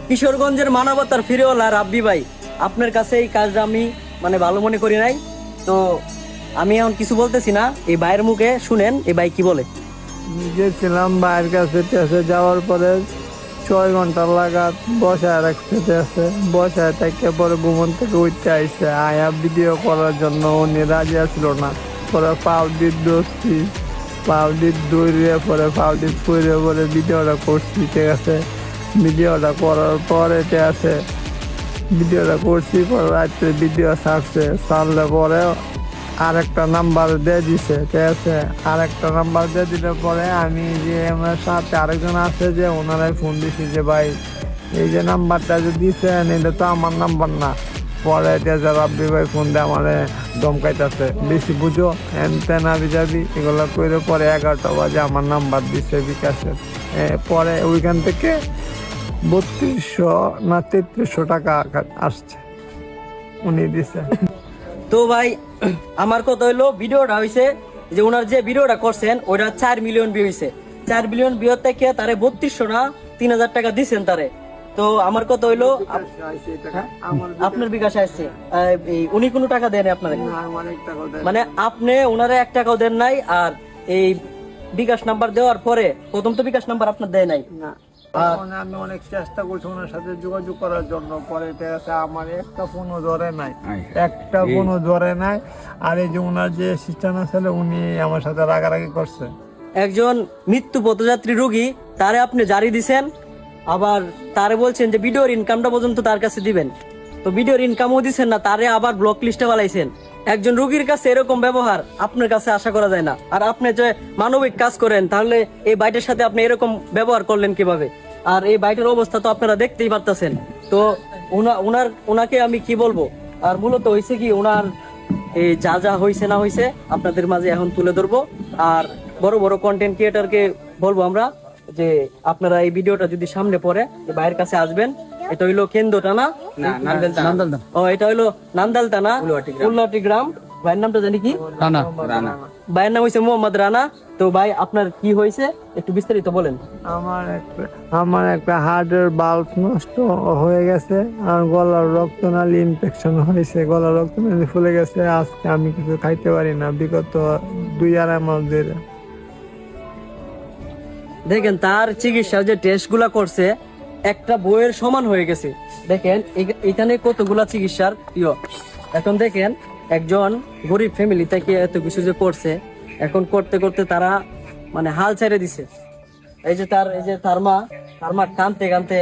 কিশোরগঞ্জের মানবতার ফিরেওয়ালা রাব্বি ভাই, আপনার কাছে এই কাজটা আমি ভালো মনে করি নাই। তো আমি এখন কিছু বলতেছি না, এই ভাইয়ের মুখে শুনেন এই ভাই কি বলে। গেছিলাম ভাইয়ের কাছে, টেসে যাওয়ার পরে 6 ঘন্টা লাগাত বসায় রাখছে টেসে। বসায় থেকে পরে ঘুমন থেকে উঠতে আইসে আয়া ভিডিও করার জন্য উনি রাজি আসলো না। পরে পাউডির দোষছি, পাউডির দৌড়িয়ে পরে পাউডির ফুড়ে পরে ভিডিওটা করছি, ঠিক আছে। ভিডিওটা করার পরে ঠিক আছে, ভিডিওটা করছি পরে রাত্রে ভিডিও ছাড়ছে। ছাড়লে পরে আরেকটা নাম্বার দিয়ে দিছে, ঠিক আছে। আরেকটা নাম্বার দিয়ে দিলে পরে আমি যে আমার সাথে আরেকজন আছে যে ওনারাই ফোন দিছি যে ভাই এই যে নাম্বারটা যে দিচ্ছেন এটা তো আমার নাম্বার না। পরে রাব্বি ভাই ফোন দিয়ে আমার ধমকাইতেছে, বেশি বুঝো হ্যান তেন আবি যাবি এগুলো করে। পরে 11টা বাজে আমার নাম্বার দিচ্ছে বিকাশের। পরে ওইখান থেকে 3200 না 3300 টাকা আসছে, উনি দিছে। তো ভাই আমার কথা হইলো, ভিডিওটা হইছে যে ওনার যে ভিডিওটা করছেন ওইটা 4 মিলিয়ন ভিউ হইছে। 4 মিলিয়ন ভিউ থেকে তারে 3200 না 3000 টাকা দিছেন তারে। তো আমার কথা হইলো আপনার বিকাশে আসছে, উনি কোনো টাকা দেন আপনারে? আপনি ওনারে 1 টাকাও দেন নাই। আর এই বিকাশ নাম্বার দেওয়ার পরে প্রথম তো বিকাশ নাম্বার আপনার দেয় নাই। আমি অনেক চেষ্টা করছি ওনার সাথে যোগাযোগ করার জন্য, পরে আমার একটা ফোনও ধরে নাই, একটা ফোনও ধরে নাই। আর এই যে ওনার যে অ্যাসিস্ট্যান্ট আছে উনি আমার সাথে রাগারাগি করছে। একজন মৃত্যু পথযাত্রী রোগী, তারে আপনি জারি দিছেন, আবার তারে বলছেন যে ভিডিওর ইনকামটা পর্যন্ত তার কাছে দিবেন। তো ভিডিওর ইনকামও দিচ্ছেন না, তারে আবার ব্লক লিস্টে বানাইছেন। একজন রোগীর কাছে এরকম ব্যবহার আপনার কাছে আশা করা যায় না। আর আপনি যে মানবিক কাজ করেন, তাহলে এই বাইটের সাথে আপনি এরকম ব্যবহার করলেন কিভাবে? আর এই বাইটের অবস্থা তো আপনারা দেখতেই পারতেছেন। তো ওনাকে আমি কি বলবো? আর মূলত হয়েছে কি, ওনার এই যা যা হয়েছে না হয়েছে আপনাদের মাঝে এখন তুলে ধরবো। আর বড় বড় কন্টেন্ট ক্রিয়েটরকে বলবো আমরা যে আপনারা এই ভিডিওটা যদি সামনে পড়ে ভাইয়ের কাছে আসবেন। এটা হইলো কেন্দ্রটানা, ও এটা হইলো নান্দালতানা উল্লাটি গ্রাম। ভাইয়ের নামটা জানি কি? রানা। ভাইয়ের নাম হইছে মোহাম্মদ রানা। তো ভাই আপনার কি হয়েছে একটু বিস্তারিত বলেন। আমার একটা হার্টের বাল্ব নষ্ট হয়ে গেছে, আর গলার রক্তনালী ইনফেকশন হয়েছে, গলার রক্তনালী ফুলে গেছে। আজকে আমি কিছু খাইতে পারি না বিগত 2-2.5 মাস ধরে। দেখেন তার চিকিৎসার যে টেস্ট গুলা করছে একটা বইয়ের সমান হয়ে গেছে। দেখেন এখানে কতগুলা চিকিৎসার এখন দেখেন একজন গরিব ফ্যামিলি থেকে এত কিছু যে করছে, এখন করতে করতে তারা হাল ছেড়ে দিছে। এই যে তার মা কানতে কানতে